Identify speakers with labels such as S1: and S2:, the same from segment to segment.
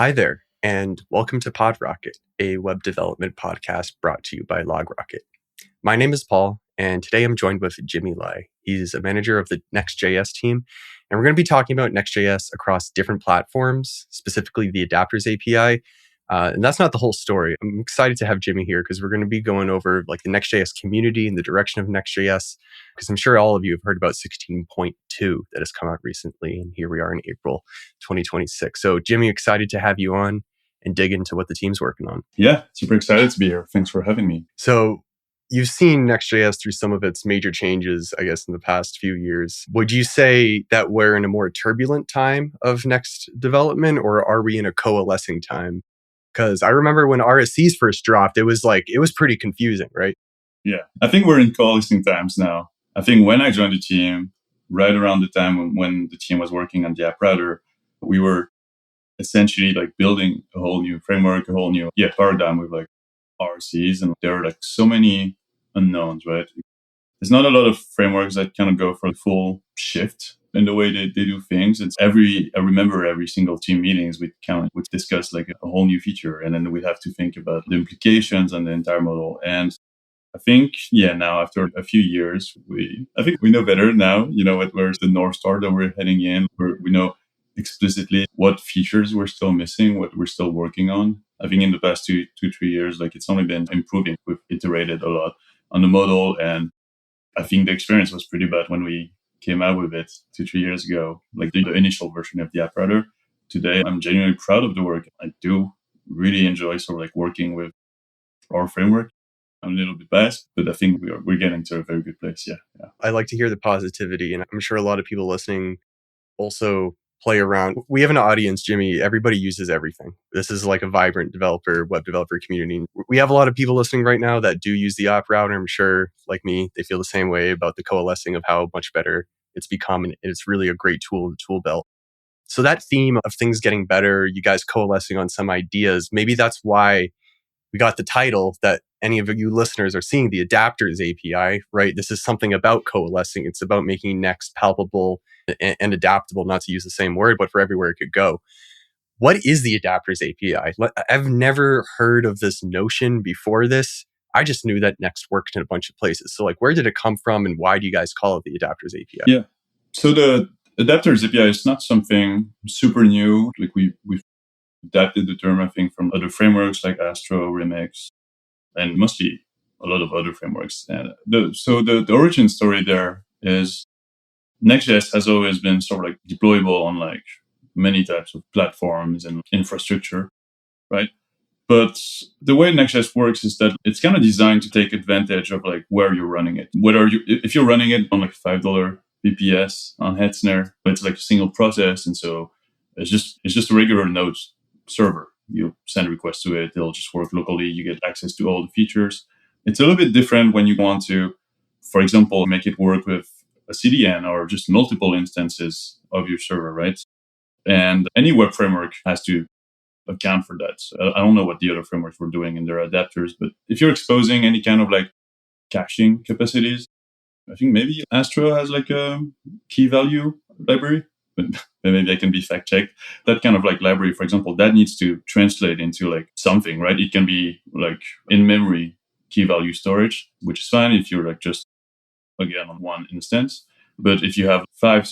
S1: Hi there, and welcome to PodRocket, a web development podcast brought to you by LogRocket. My name is Paul, and today I'm joined with Jimmy Lai. He's a manager of the Next.js team, and we're going to be talking about Next.js across different platforms, specifically the Adapters API. And that's not the whole story. I'm excited to have Jimmy here because we're going to be going over like the Next.js community and the direction of Next.js, because I'm sure all of you have heard about 16.2 that has come out recently, and here we are in April 2026. So Jimmy, excited to have you on and dig into what the team's working on.
S2: Yeah, super excited to be here. Thanks for having me.
S1: So you've seen Next.js through some of its major changes, I guess, in the past few years. Would you say that we're in a more turbulent time of Next development, or are we in a coalescing time? Because I remember when RSCs first dropped, it was pretty confusing, right?
S2: Yeah, I think we're in coalescing times now. I think when I joined the team, right around the time when the team was working on the app router, we were essentially like building a whole new framework, a whole new paradigm with like RSCs, and there are like so many unknowns, right? There's not a lot of frameworks that kind of go for a full shift in the way they do things. I remember every single team meetings we'd discuss like a whole new feature, and then we'd have to think about the implications and the entire model. And I think, now after a few years, I think we know better now, where's the North Star that we're heading in. We know explicitly what features we're still missing, what we're still working on. I think in the past 3 years, like it's only been improving. We've iterated a lot on the model, and I think the experience was pretty bad when we came out with it 2-3 years ago, like the initial version of the app router. Today, I'm genuinely proud of the work. I do really enjoy sort of like working with our framework. I'm a little bit biased, but I think we're getting to a very good place. Yeah.
S1: I like to hear the positivity, and I'm sure a lot of people listening also play around. We have an audience, Jimmy. Everybody uses everything. This is like a vibrant web developer community. We have a lot of people listening right now that do use the app router. I'm sure, like me, they feel the same way about the coalescing of how much better it's become, and it's really a great tool in the tool belt. So that theme of things getting better, you guys coalescing on some ideas, maybe that's why we got the title that any of you listeners are seeing, the Adapters API, right? This is something about coalescing. It's about making Next palpable and adaptable, not to use the same word, but for everywhere it could go. What is the Adapters API? I've never heard of this notion before this. I just knew that Next worked in a bunch of places. So like, where did it come from, and why do you guys call it the Adapters API?
S2: Yeah. So the Adapters API is not something super new. Like we've adapted the term, I think, from other frameworks like Astro, Remix, and mostly a lot of other frameworks. And the origin story there is Next.js has always been sort of like deployable on like many types of platforms and infrastructure, right? But the way Next.js works is that it's kind of designed to take advantage of like where you're running it. If you're running it on like $5 BPS on Hetzner, it's like a single process, and so it's just a regular node server. You send a request to it, it'll just work locally. You get access to all the features. It's a little bit different when you want to, for example, make it work with a CDN or just multiple instances of your server, right? And any web framework has to account for that. So I don't know what the other frameworks were doing in their adapters, but if you're exposing any kind of like caching capacities, I think maybe Astro has like a key value library, but maybe I can be fact checked. That kind of like library, for example, that needs to translate into like something, right? It can be like in memory key value storage, which is fine if you're like just again on one instance. But if you have 5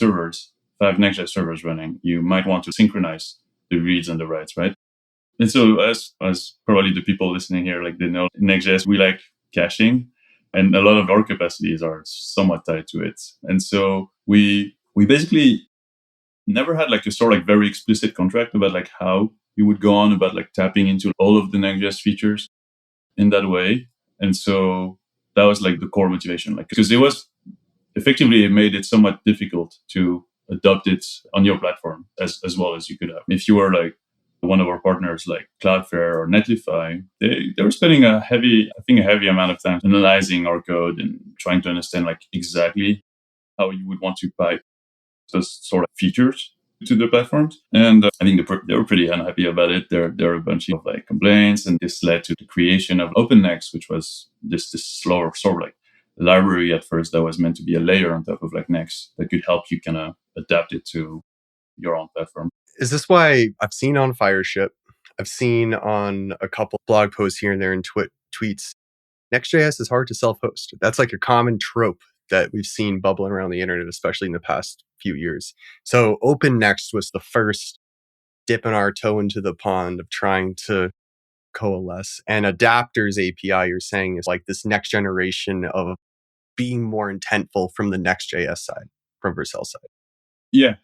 S2: Next.js servers running, you might want to synchronize the reads and the writes, right? And so as probably the people listening here, like they know Next.js, we like caching, and a lot of our capacities are somewhat tied to it. And so we basically never had like a sort of like very explicit contract about like how you would go on about like tapping into all of the Next.js features in that way. And so that was like the core motivation, like because it was effectively, it made it somewhat difficult to adopt it on your platform as well as you could have. If you were like one of our partners like Cloudflare or Netlify, they were spending a heavy amount of time analyzing our code and trying to understand like exactly how you would want to pipe those sort of features to the platforms. And I think they were pretty unhappy about it. There were a bunch of like complaints, and this led to the creation of OpenNext, which was this slower sort of like library at first that was meant to be a layer on top of like Next that could help you kind of adapt it to your own platform.
S1: Is this why I've seen on Fireship I've seen on a couple blog posts here and there and tweets, Next.js is hard to self-host. That's like a common trope that we've seen bubbling around the internet, especially in the past few years. So OpenNext was the first dipping our toe into the pond of trying to coalesce. And Adapters API, you're saying, is like this next generation of being more intentful from the Next.js side, from Vercel side.
S2: Yeah.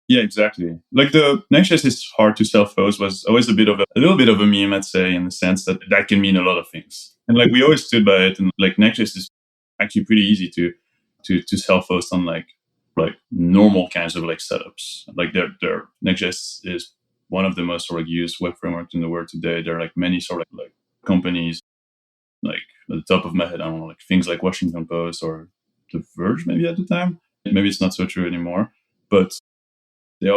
S2: Yeah, exactly. Like the Next.js is hard to self-host was always a little bit of a meme, I'd say, in the sense that that can mean a lot of things. And like we always stood by it, and like Next.js is actually pretty easy to self-host on like normal kinds of like setups. Like their Next.js is one of the most sort of used web frameworks in the world today. There are like many sort of like companies, like at the top of my head, I don't know, like things like Washington Post or The Verge maybe at the time. Maybe it's not so true anymore, but they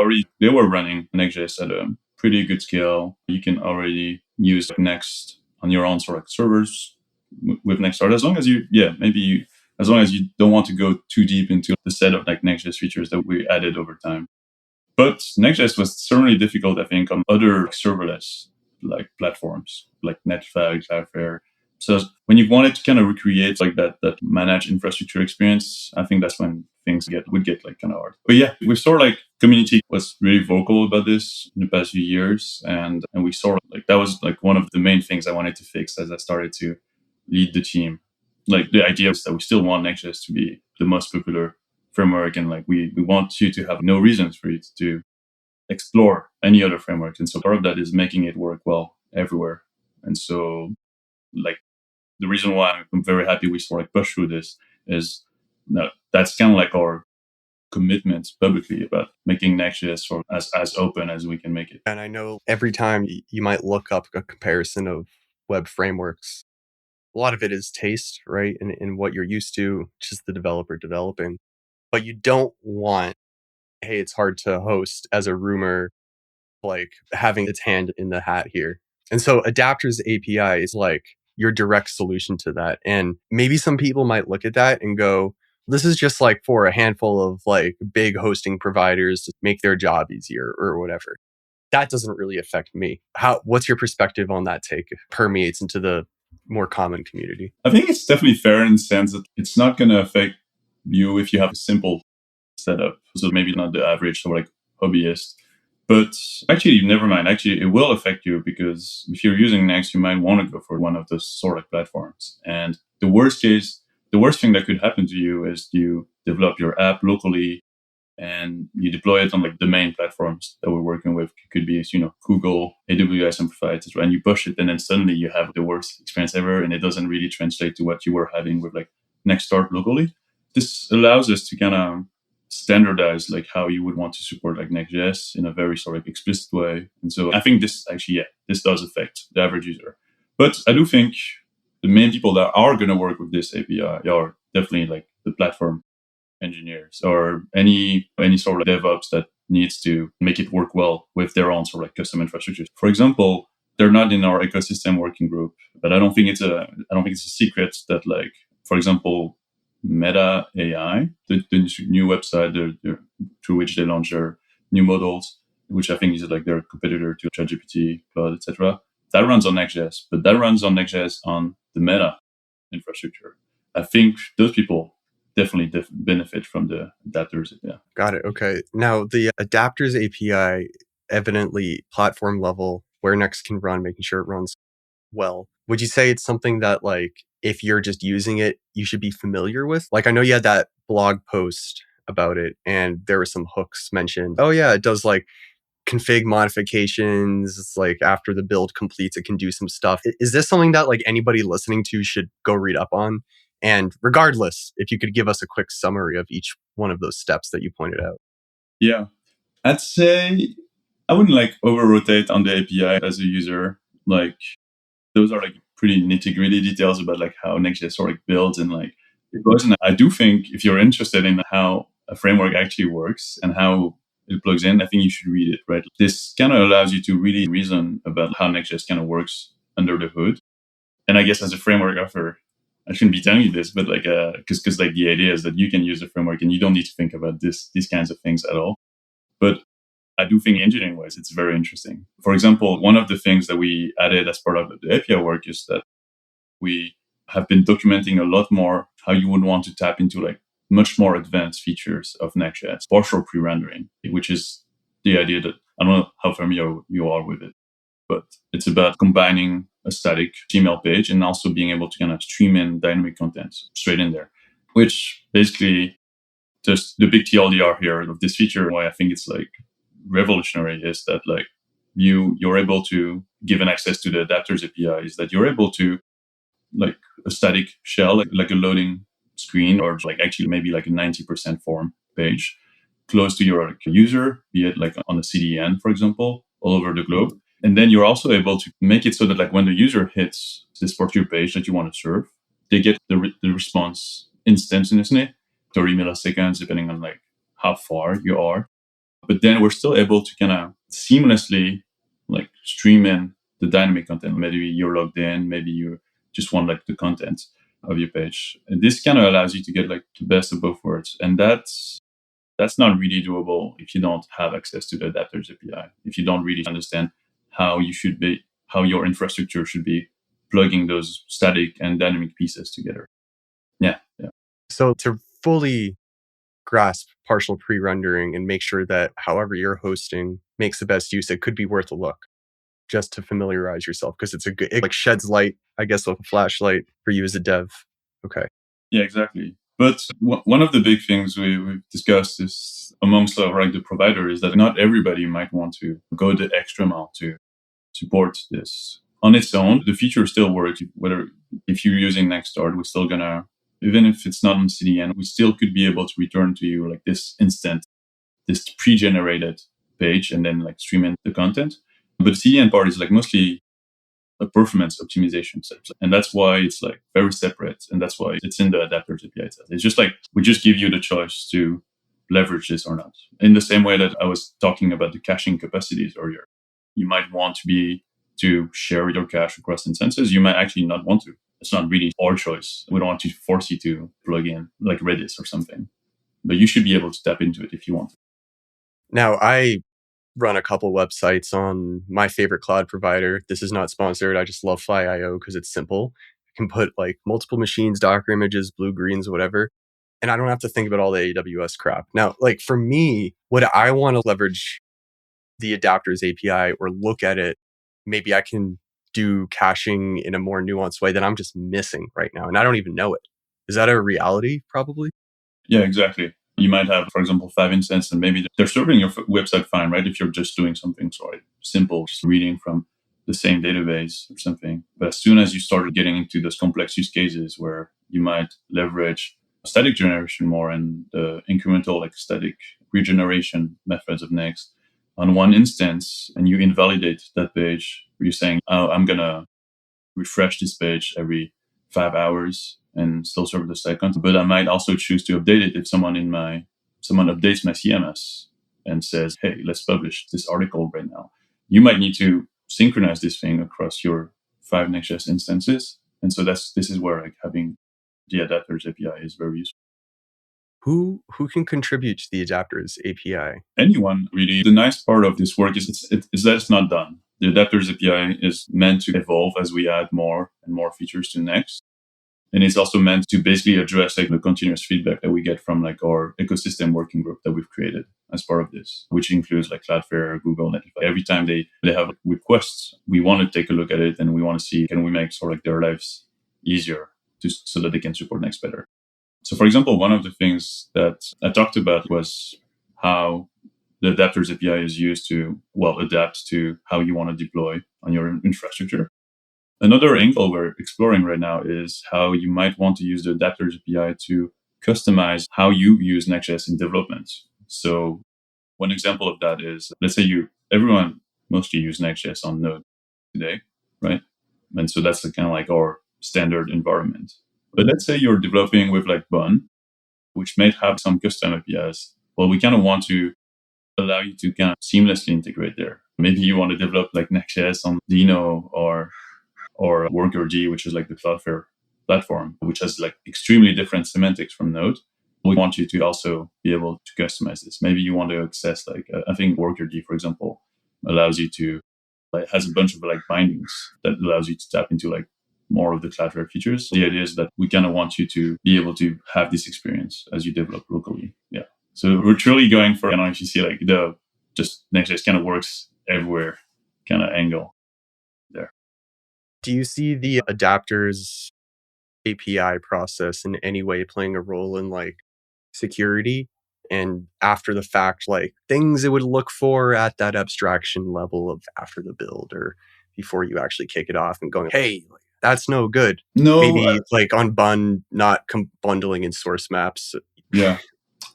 S2: were running Next.js at a pretty good scale. You can already use Next on your own sort of servers with Nextstart, as long as as long as you don't want to go too deep into the set of like Next.js features that we added over time. But Next.js was certainly difficult, I think, on other serverless like platforms like Netlify, Cloudflare. So when you wanted to kind of recreate like that managed infrastructure experience, I think that's when things would get like kind of hard. But yeah, we saw like community was really vocal about this in the past few years, and we saw like that was like one of the main things I wanted to fix as I started to lead the team. Like the idea was that we still want Next.js to be the most popular framework, and like we want you to have no reasons for you to explore any other frameworks. And so part of that is making it work well everywhere. And so like the reason why I'm very happy we sort of like push through this is that's kind of like our commitment publicly about making Next.js sort of as open as we can make it.
S1: And I know every time you might look up a comparison of web frameworks, a lot of it is taste, right? And what you're used to, just the developer developing. But you don't want, hey, it's hard to host as a rumor, like having its hand in the hat here. And so Adapters API is like your direct solution to that. And maybe some people might look at that and go, this is just like for a handful of like big hosting providers to make their job easier or whatever. That doesn't really affect me. What's your perspective on that take permeates into the more common community?
S2: I think it's definitely fair in the sense that it's not going to affect you if you have a simple setup. So maybe not the average or like hobbyist. But actually, never mind. Actually, it will affect you because if you're using Next, you might want to go for one of those sort of platforms. And the worst thing that could happen to you is you develop your app locally and you deploy it on like the main platforms that we're working with. It could be, Google, AWS Amplify, etc. And you push it, and then suddenly you have the worst experience ever, and it doesn't really translate to what you were having with like Nextstart locally. This allows us to kind of standardize like how you would want to support like Next.js in a very sort of explicit way. And so I think this actually, this does affect the average user. But I do think the main people that are going to work with this API are definitely like the platform engineers or any sort of DevOps that needs to make it work well with their own sort of like custom infrastructure. For example, they're not in our ecosystem working group, but I don't think it's a secret that like, for example, Meta AI, the new website through which they launch their new models, which I think is like their competitor to ChatGPT, Claude, etc. That runs on Next.js, but that runs on Next.js on the Meta infrastructure. I think those people definitely benefit from the adapters. Yeah.
S1: Got it. Okay. Now, the Adapters API, evidently platform level, where Next can run, making sure it runs well. Would you say it's something that, like, if you're just using it, you should be familiar with? Like, I know you had that blog post about it, and there were some hooks mentioned. Oh, yeah, it does like config modifications. It's like after the build completes, it can do some stuff. Is this something that like anybody listening to should go read up on? And regardless, if you could give us a quick summary of each one of those steps that you pointed out.
S2: Yeah. I'd say I wouldn't like over rotate on the API as a user. Like those are like pretty nitty gritty details about like how Next.js sort of builds and like it goes. And I do think if you're interested in how a framework actually works and how it plugs in, I think you should read it, right? This kind of allows you to really reason about how Next.js kind of works under the hood. And I guess as a framework author, I shouldn't be telling you this, but like, because like the idea is that you can use a framework and you don't need to think about these kinds of things at all. But I do think engineering wise, it's very interesting. For example, one of the things that we added as part of the API work is that we have been documenting a lot more how you would want to tap into like much more advanced features of Next.js, partial pre-rendering, which is the idea that I don't know how familiar you are with it, but it's about combining a static Gmail page and also being able to kind of stream in dynamic content straight in there, which basically just the big TLDR here of this feature, why I think it's like revolutionary is that like you're able to, given access to the adapters API, is that you're able to like a static shell, like a loading screen, or like actually maybe like a 90% form page close to your like, user, be it like on a CDN, for example, all over the globe. And then you're also able to make it so that like when the user hits this particular page that you want to serve, they get the response instantaneously, 30 milliseconds, depending on like how far you are. But then we're still able to kind of seamlessly like stream in the dynamic content. Maybe you're logged in, maybe you just want like the content of your page. And this kind of allows you to get like the best of both worlds. And that's not really doable if you don't have access to the adapters API, if you don't really understand how you should be, how your infrastructure should be plugging those static and dynamic pieces together. Yeah. Yeah.
S1: So to fully grasp partial pre-rendering and make sure that however you're hosting makes the best use, it could be worth a look just to familiarize yourself because it like sheds light, I guess, with a flashlight for you as a dev. Okay.
S2: Yeah, exactly. But one of the big things we've discussed is amongst like the provider is that not everybody might want to go the extra mile to support this on its own. The feature still works. Whether if you're using Nextstart, we're still gonna, even if it's not on CDN, we still could be able to return to you like this instant, this pre-generated page, and then like stream in the content. But the CDN part is like mostly a performance optimization set. And that's why it's like very separate. And that's why it's in the adapters API itself. It's just like, we just give you the choice to leverage this or not. In the same way that I was talking about the caching capacities earlier, you might want to share your cache across instances. You might actually not want to. It's not really our choice. We don't want to force you to plug in like Redis or something, but you should be able to tap into it if you want to.
S1: Now, I run a couple websites on my favorite cloud provider. This is not sponsored. I just love Fly.io because it's simple. I can put like multiple machines, Docker images, blue, greens, whatever. And I don't have to think about all the AWS crap. Now, like for me, would I want to leverage the adapters API or look at it, maybe I can do caching in a more nuanced way that I'm just missing right now. And I don't even know it. Is that a reality? Probably.
S2: Yeah, exactly. You might have, for example, 5 instances, and maybe they're serving your website fine, right? If you're just doing something simple, just reading from the same database or something. But as soon as you start getting into those complex use cases where you might leverage static generation more and the incremental like static regeneration methods of Next on one instance, and you invalidate that page, you're saying, oh, I'm going to refresh this page every 5 hours and still serve the second. But I might also choose to update it if someone updates my CMS and says, hey, let's publish this article right now. You might need to synchronize this thing across your 5 Next.js instances. And so this is where like having the adapters API is very useful.
S1: Who can contribute to the adapters API?
S2: Anyone, really. The nice part of this work is that it's not done. The adapters API is meant to evolve as we add more and more features to Next. And it's also meant to basically address like the continuous feedback that we get from like our ecosystem working group that we've created as part of this, which includes like Cloudflare, Google, Netlify. Every time they have requests, we want to take a look at it and we want to see, can we make sort of like their lives easier so that they can support Next better. So for example, one of the things that I talked about was how the adapters API is used to, adapt to how you want to deploy on your infrastructure. Another angle we're exploring right now is how you might want to use the adapters API to customize how you use Next.js in development. So one example of that is, let's say everyone mostly use Next.js on Node today, right? And so that's kind of like our standard environment. But let's say you're developing with like Bun, which may have some custom APIs. Well, we kind of want to allow you to kind of seamlessly integrate there. Maybe you want to develop like Next.js on Dino or WorkerG, which is like the Cloudflare platform, which has like extremely different semantics from Node. we want you to also be able to customize this. Maybe you want to access like, I think WorkerD, for example, allows you to, like, has a bunch of like bindings that allows you to tap into like more of the Cloudflare features. The idea is that we kind of want you to be able to have this experience as you develop locally. Yeah. So we're truly going for, I don't know if you see like the just Next.js kind of works everywhere kind of angle there.
S1: Do you see the adapters API process in any way playing a role in like security and after the fact, like things it would look for at that abstraction level of after the build or before you actually kick it off and going, hey, like, that's no good.
S2: No,
S1: Maybe like on bun, not bundling in source maps.
S2: yeah.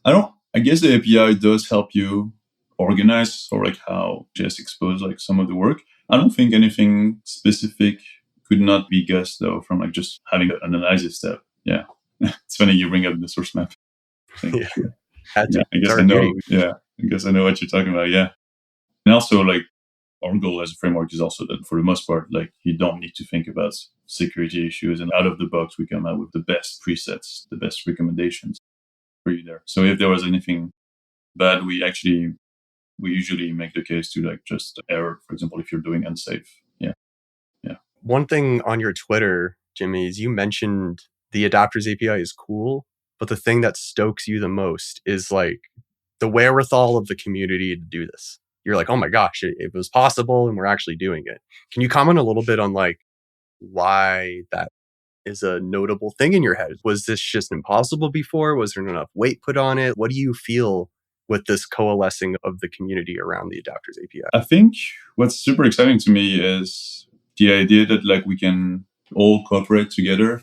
S2: I guess the API does help you organize or like how just expose like some of the work. I don't think anything specific could not be guessed though from like just having an analysis step. Yeah. It's funny you bring up the source map thing.
S1: Yeah, had
S2: Yeah.
S1: to.
S2: I
S1: It's
S2: guess
S1: our
S2: I know.
S1: beauty.
S2: Yeah. I guess I know what you're talking about. Yeah. And also like our goal as a framework is also that for the most part, like you don't need to think about security issues and out of the box, we come out with the best presets, the best recommendations for you there. So if there was anything bad, we usually make the case to like just error, for example, if you're doing unsafe. Yeah. Yeah.
S1: One thing on your Twitter, Jimmy, is you mentioned the adapters API is cool, but the thing that stokes you the most is like the wherewithal of the community to do this. You're like, oh my gosh, it was possible and we're actually doing it. Can you comment a little bit on like why that is a notable thing in your head? Was this just impossible before? Was there enough weight put on it? What do you feel with this coalescing of the community around the adapters API?
S2: I think what's super exciting to me is the idea that like we can all cooperate together.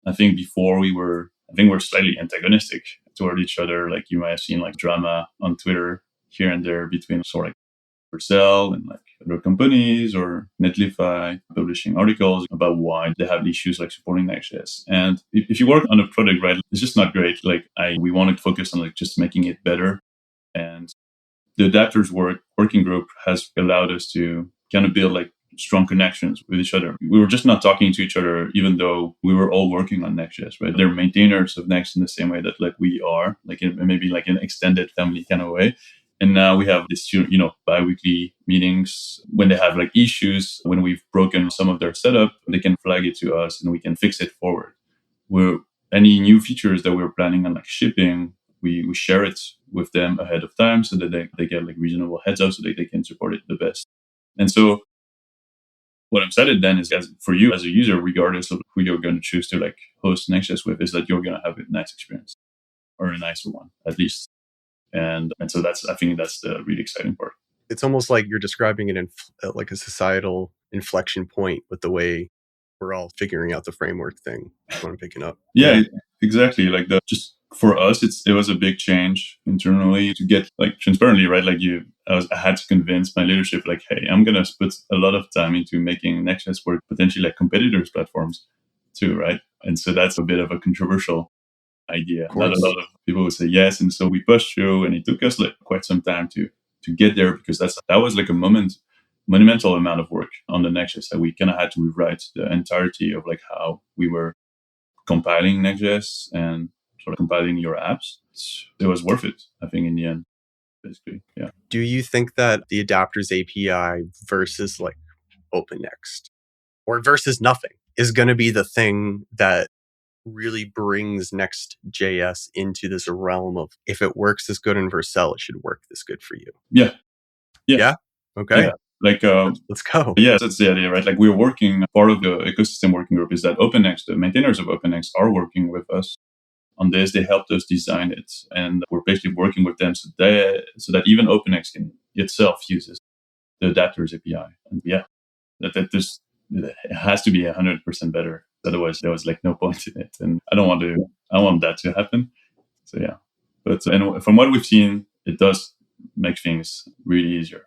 S2: I think before I think we're slightly antagonistic toward each other. Like you might have seen like drama on Twitter here and there between sort of like Vercel and like other companies or Netlify publishing articles about why they have issues like supporting Next.js. And if you work on a product, right, it's just not great. Like we want to focus on like just making it better. And the adapters working group has allowed us to kind of build like strong connections with each other. We were just not talking to each other, even though we were all working on Next.js, right? They're maintainers of Next in the same way that like we are, like maybe like an extended family kind of way. And now we have this, bi-weekly meetings when they have like issues, when we've broken some of their setup, they can flag it to us and we can fix it forward. We're any new features that we're planning on like shipping, we share it with them ahead of time so that they get like reasonable heads up so that they can support it the best. And so what I'm excited then is for you as a user, regardless of who you're going to choose to like host Next.js with, is that you're going to have a nice experience or a nicer one at least. And so I think that's the really exciting part.
S1: It's almost like you're describing it in like a societal inflection point with the way we're all figuring out the framework thing. That's what I'm picking up.
S2: Yeah, exactly. Like just for us, it was a big change internally to get like transparently, right? Like I had to convince my leadership, like, hey, I'm gonna put a lot of time into making Next.js work potentially like competitors' platforms too, right? And so that's a bit of a controversial idea.
S1: Of
S2: Not a
S1: course.
S2: lot of people would say yes, and so we pushed through, and it took us like quite some time to get there because that was like a monumental amount of work on the Next.js that we kind of had to rewrite the entirety of like how we were compiling Next.js and sort of compiling your apps. It was worth it, I think, in the end, basically. Yeah.
S1: Do you think that the adapters API versus like OpenNext or versus nothing is going to be the thing that really brings Next.js into this realm of if it works this good in Vercel, it should work this good for you?
S2: Yeah. Yeah.
S1: Yeah.
S2: Yeah.
S1: Okay.
S2: Like,
S1: Let's go.
S2: yeah, that's the idea, right? Like we're working, part of the ecosystem working group is that OpenNext, the maintainers of OpenNext are working with us on this. They helped us design it and we're basically working with them so that even OpenNext can itself uses the adapters API. And yeah, that just, it has to be 100% better. Otherwise there was like no point in it. And I want that to happen. So yeah, but and from what we've seen, it does make things really easier.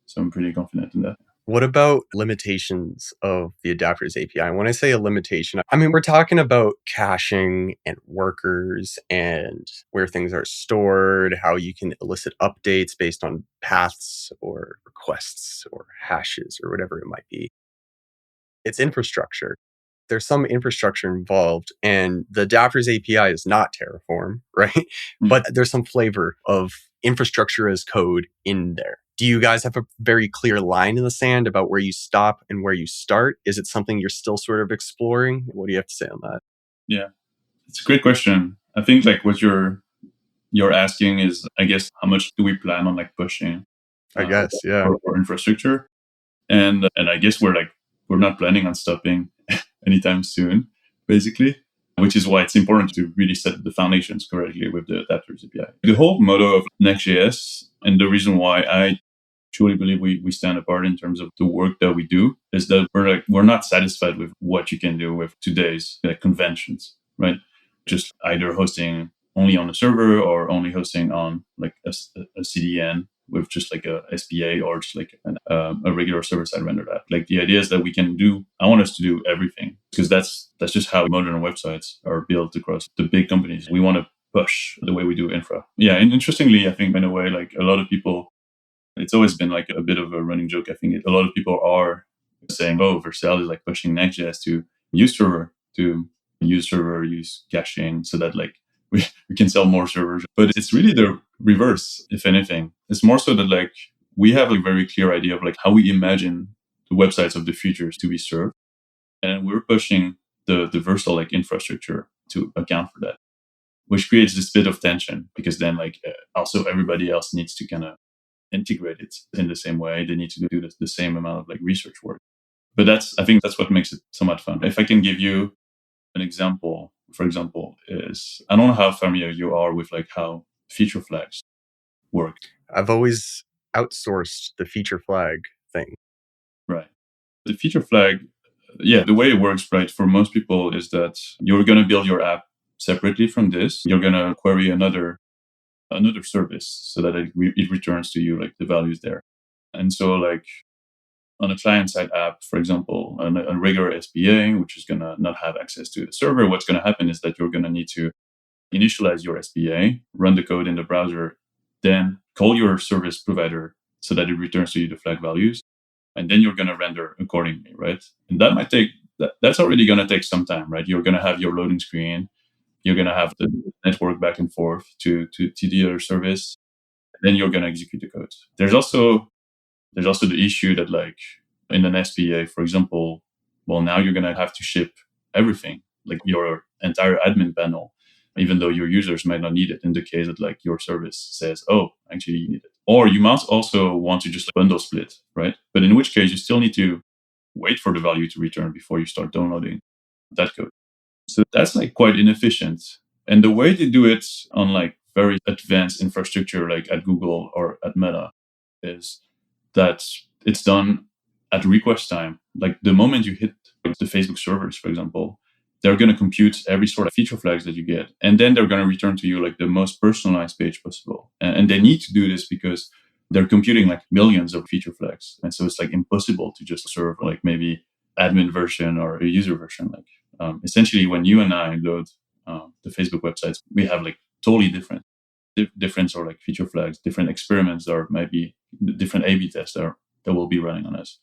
S2: So I'm pretty confident in that.
S1: What about limitations of the adapters API? When I say a limitation, I mean, we're talking about caching and workers and where things are stored, how you can elicit updates based on paths or requests or hashes or whatever it might be. It's infrastructure. there's some infrastructure involved, and the adapters API is not Terraform, right? But there's some flavor of infrastructure as code in there. Do you guys have a very clear line in the sand about where you stop and where you start? Is it something you're still sort of exploring? What do you have to say on that?
S2: Yeah, it's a great question. I think like what you're asking is, I guess, how much do we plan on like pushing
S1: I guess, yeah.
S2: for infrastructure? And I guess we're not planning on stopping anytime soon, basically, which is why it's important to really set the foundations correctly with the adapters API. The whole motto of Next.js, and the reason why I truly believe we stand apart in terms of the work that we do, is that we're not satisfied with what you can do with today's like conventions, right? Just either hosting only on a server or only hosting on like a CDN with just like a SPA or just like a regular server-side rendered app. Like the idea is that I want us to do everything, because that's just how modern websites are built across the big companies. We want to push the way we do infra. Yeah, and interestingly, I think in a way, like a lot of people, it's always been like a bit of a running joke. I think a lot of people are saying, oh, Vercel is like pushing Next.js to use server, use caching, so that like we can sell more servers. But it's really the reverse, if anything. It's more so that like we have a very clear idea of like how we imagine the websites of the future to be served. And we're pushing the Vercel like infrastructure to account for that, which creates this bit of tension, because then like also everybody else needs to kind of integrate it in the same way. They need to do the same amount of like research work. But I think that's what makes it somewhat fun. If I can give you an example, for example, is, I don't know how familiar you are with like how feature flags work.
S1: I've always outsourced the feature flag thing.
S2: Right. The feature flag, yeah, the way it works, right, for most people is that you're going to build your app separately from this. You're going to query another service so that it returns to you like the values there. And so like on a client-side app, for example, a regular SPA, which is going to not have access to the server, what's going to happen is that you're going to need to initialize your SPA, run the code in the browser, then call your service provider so that it returns to you the flag values. And then you're going to render accordingly, right? And that's already going to take some time, right? You're going to have your loading screen. You're going to have the network back and forth to the other service. Then you're going to execute the code. There's also the issue that like in an SPA, for example, well, now you're going to have to ship everything, like your entire admin panel, even though your users might not need it, in the case that like your service says, oh, actually you need it. Or you must also want to just bundle split, right? But in which case you still need to wait for the value to return before you start downloading that code. So that's like quite inefficient. And the way they do it on like very advanced infrastructure, like at Google or at Meta, is that it's done at request time. Like the moment you hit the Facebook servers, for example, they're going to compute every sort of feature flags that you get. And then they're going to return to you like the most personalized page possible. And they need to do this because they're computing like millions of feature flags. And so it's like impossible to just serve like maybe admin version or a user version. Like essentially when you and I load the Facebook websites, we have like totally different sort of like feature flags, different experiments, or maybe different A/B tests that will be running on us.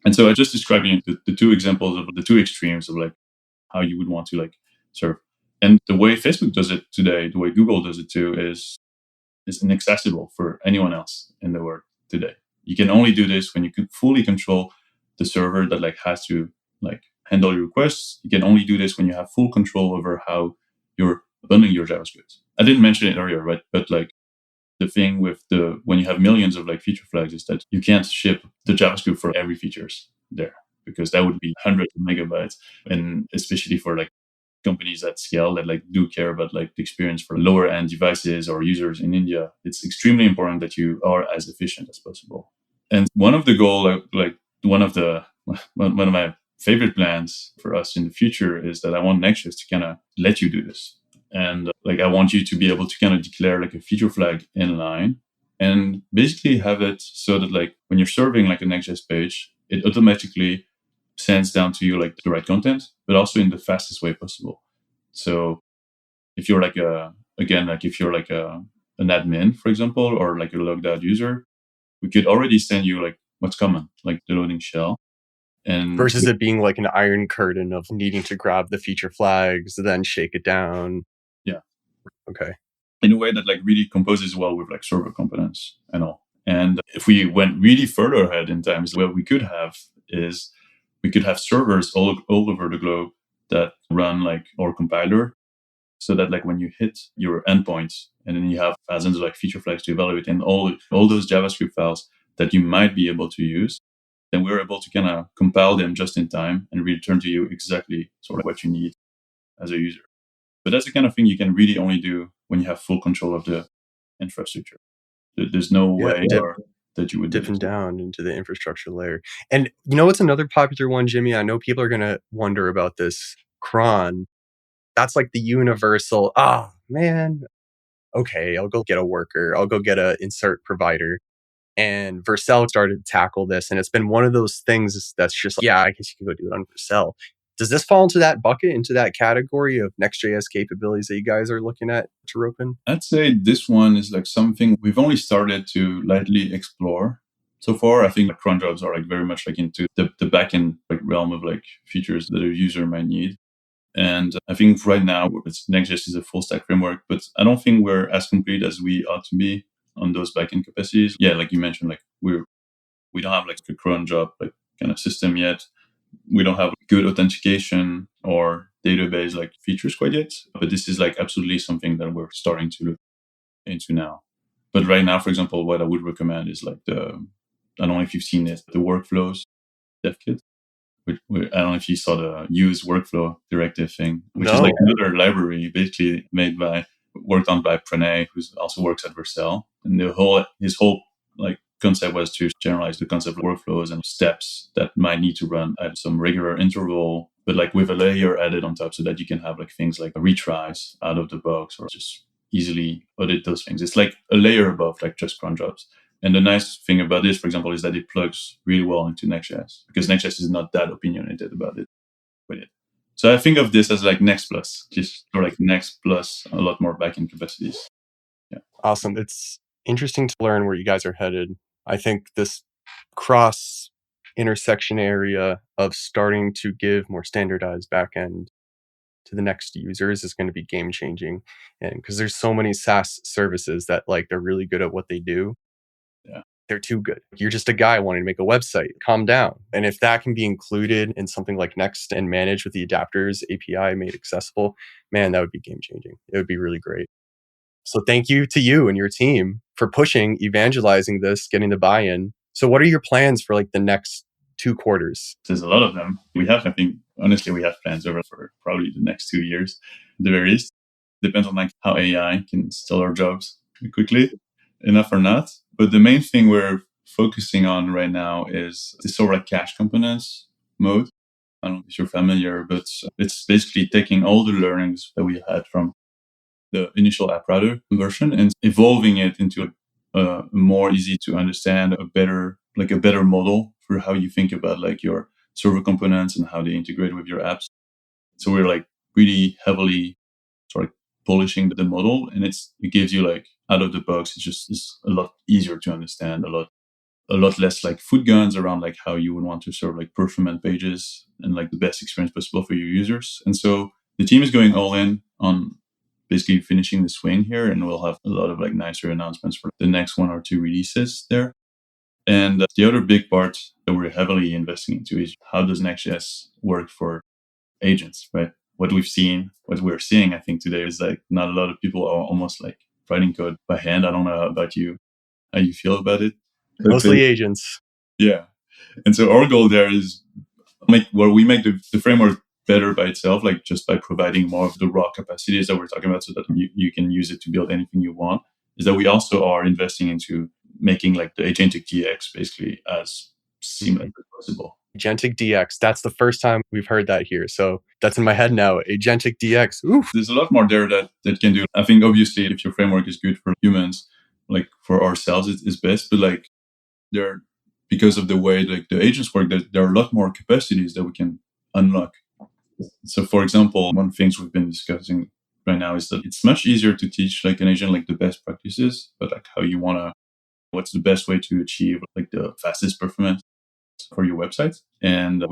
S2: And so I just described the two examples of the two extremes of like how you would want to like serve. And the way Facebook does it today, the way Google does it too, is inaccessible for anyone else in the world today. You can only do this when you can fully control the server that like has to like handle your requests. You can only do this when you have full control over how you're bundling your JavaScript. I didn't mention it earlier, right? But like the thing with when you have millions of like feature flags is that you can't ship the JavaScript for every features there, because that would be hundreds of megabytes. And especially for like companies at scale that like do care about like the experience for lower end devices or users in India, it's extremely important that you are as efficient as possible. And one of the goal, like one of my favorite plans for us in the future is that I want Nexus to kind of let you do this. And like I want you to be able to kind of declare like a feature flag in line and basically have it so that like when you're serving like a Next.js page, it automatically sends down to you like the right content, but also in the fastest way possible. So if you're like an admin, for example, or like a logged out user, we could already send you like what's common, like the loading shell. And
S1: versus it being like an iron curtain of needing to grab the feature flags, then shake it down.
S2: yeah,
S1: Okay.
S2: in a way that like really composes well with like server components and all. And if we went really further ahead in times, what we could have is we could have servers all over the globe that run like our compiler, so that like when you hit your endpoints and then you have thousands of like feature flags to evaluate and all those JavaScript files that you might be able to use, then we're able to kind of compile them just in time and return to you exactly sort of what you need as a user. But that's the kind of thing you can really only do when you have full control of the infrastructure. There's no
S1: Yeah,
S2: way that you would do
S1: dipping
S2: this.
S1: down into the infrastructure layer. And you know what's another popular one, Jimmy? I know people are gonna wonder about this. Cron. That's like the universal, oh man, okay, I'll go get a worker. I'll go get a insert provider. And Vercel started to tackle this. And it's been one of those things that's just like, yeah, I guess you could go do it on Vercel. Does this fall into that bucket, into that category of Next.js capabilities that you guys are looking at to open?
S2: I'd say this one is like something we've only started to lightly explore so far. I think like cron jobs are like very much like into the backend like realm of like features that a user might need. And I think right now it's Next.js is a full stack framework, but I don't think we're as complete as we ought to be on those backend capacities. Yeah, like you mentioned, like we don't have like a cron job like kind of system yet. We don't have good authentication or database like features quite yet, but this is like absolutely something that we're starting to look into now. But right now, for example, what I would recommend is like I don't know if you've seen it, the workflows dev kit. I don't know if you saw the use workflow directive thing, which is like
S1: No.
S2: another library basically worked on by Pranay, who also works at Vercel. And his whole like concept was to generalize the concept of workflows and steps that might need to run at some regular interval, but like with a layer added on top so that you can have like things like retries out of the box or just easily audit those things. It's like a layer above like just cron jobs. And the nice thing about this, for example, is that it plugs really well into Next.js because Next.js is not that opinionated about it with it. So I think of this as like Next Plus, just or like Next Plus a lot more backend capacities. Yeah.
S1: Awesome. It's interesting to learn where you guys are headed. I think this cross intersection area of starting to give more standardized backend to the next users is going to be game changing. And because there's so many SaaS services that like they're really good at what they do,
S2: Yeah.
S1: they're too good. You're just a guy wanting to make a website. Calm down. And if that can be included in something like Next and managed with the adapters API made accessible, man, that would be game changing. It would be really great. So thank you to you and your team for pushing, evangelizing this, getting the buy-in. So what are your plans for like the next 2 quarters?
S2: There's a lot of them. I think, honestly, we have plans over for probably the next 2 years. The very least. Depends on like how AI can steal our jobs quickly enough or not. But the main thing we're focusing on right now is the sort of like cache components mode. I don't know if you're familiar, but it's basically taking all the learnings that we had from the initial app router version and evolving it into a more easy to understand, a better model for how you think about like your server components and how they integrate with your apps. So we're like really heavily sort of polishing the model, and it gives you like out of the box. It's a lot easier to understand, a lot less like foot guns around like how you would want to serve like performant pages and like the best experience possible for your users. And so the team is going all in on basically finishing the swing here, and we'll have a lot of like nicer announcements for the next 1 or 2 releases there. And the other big part that we're heavily investing into is how does Next.js work for agents, right? What we're seeing, I think today is like not a lot of people are almost like writing code by hand. I don't know about you, how you feel about it.
S1: Mostly agents.
S2: Yeah. And so our goal there is make the framework better by itself, like just by providing more of the raw capacities that we're talking about so that you can use it to build anything you want, is that we also are investing into making like the agentic DX basically as seamless as possible.
S1: Agentic DX. That's the first time we've heard that here. So that's in my head now. Agentic DX. Oof.
S2: There's a lot more there that can do. I think obviously if your framework is good for humans, like for ourselves, it's best. But like there, because of the way like the agents work, there are a lot more capacities that we can unlock. So for example, one of the things we've been discussing right now is that it's much easier to teach like an agent like the best practices, but like what's the best way to achieve like the fastest performance. for your website. And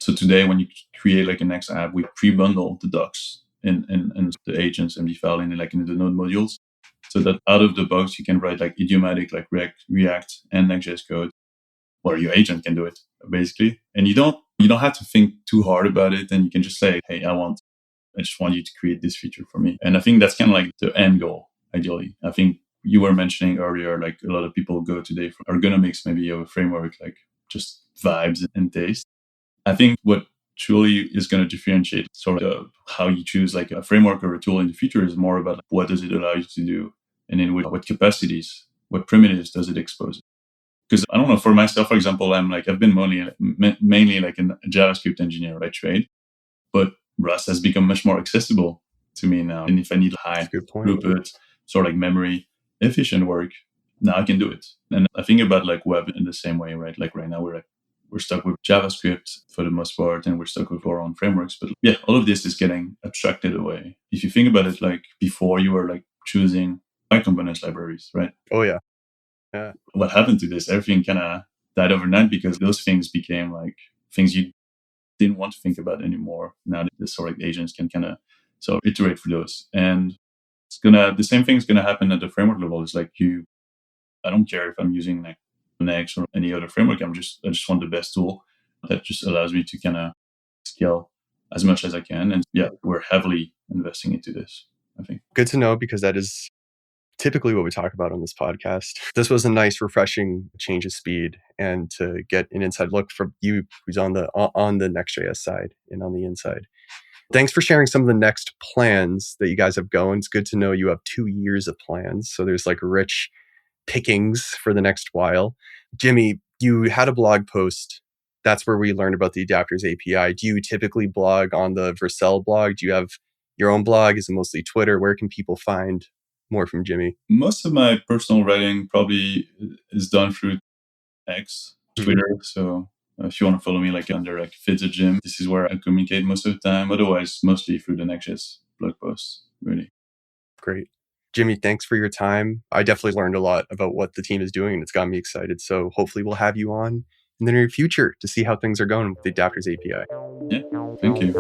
S2: so today when you create like a Next app, we pre-bundle the docs and the agents and the file in like in the node modules. So that out of the box, you can write like idiomatic, like React and Next.js code, or your agent can do it basically. And you don't have to think too hard about it. And you can just say, hey, I just want you to create this feature for me. And I think that's kind of like the end goal, ideally. I think you were mentioning earlier, like a lot of people go today for ergonomics, maybe of a framework, like just vibes and taste. I think what truly is going to differentiate sort of how you choose like a framework or a tool in the future is more about what does it allow you to do, and in what capacities, what primitives does it expose. Because I don't know, for myself, for example, I've been mainly like a JavaScript engineer by trade, but Rust has become much more accessible to me now. And if I need high throughput, sort of like memory efficient work, now I can do it. And I think about like web in the same way, right? Like right now we're stuck with JavaScript for the most part, and we're stuck with our own frameworks. But yeah, all of this is getting abstracted away. If you think about it, like before you were like choosing components libraries, right?
S1: Oh yeah. Yeah.
S2: What happened to this? Everything kind of died overnight because those things became like things you didn't want to think about anymore. Now the sort of agents can kind of iterate for those. And the same thing is gonna happen at the framework level. It's like I don't care if I'm using like Next or any other framework. I just want the best tool that just allows me to kind of scale as much as I can. And yeah, we're heavily investing into this, I think.
S1: Good to know, because that is typically what we talk about on this podcast. This was a nice, refreshing change of speed, and to get an inside look from you who's on the Next.js side and on the inside. Thanks for sharing some of the next plans that you guys have going. It's good to know you have 2 years of plans. So there's like rich pickings for the next while. Jimmy, you had a blog post. That's where we learned about the adapters API. Do you typically blog on the Vercel blog? Do you have your own blog? Is it mostly Twitter? Where can people find more from Jimmy?
S2: Most of my personal writing probably is done through X, Twitter. Mm-hmm. So if you want to follow me like under like FitzGym, this is where I communicate most of the time. Otherwise, mostly through the Next.js blog posts, really.
S1: Great. Jimmy, thanks for your time. I definitely learned a lot about what the team is doing, and it's got me excited. So hopefully we'll have you on in the near future to see how things are going with the adapters API.
S2: Yeah, thank you.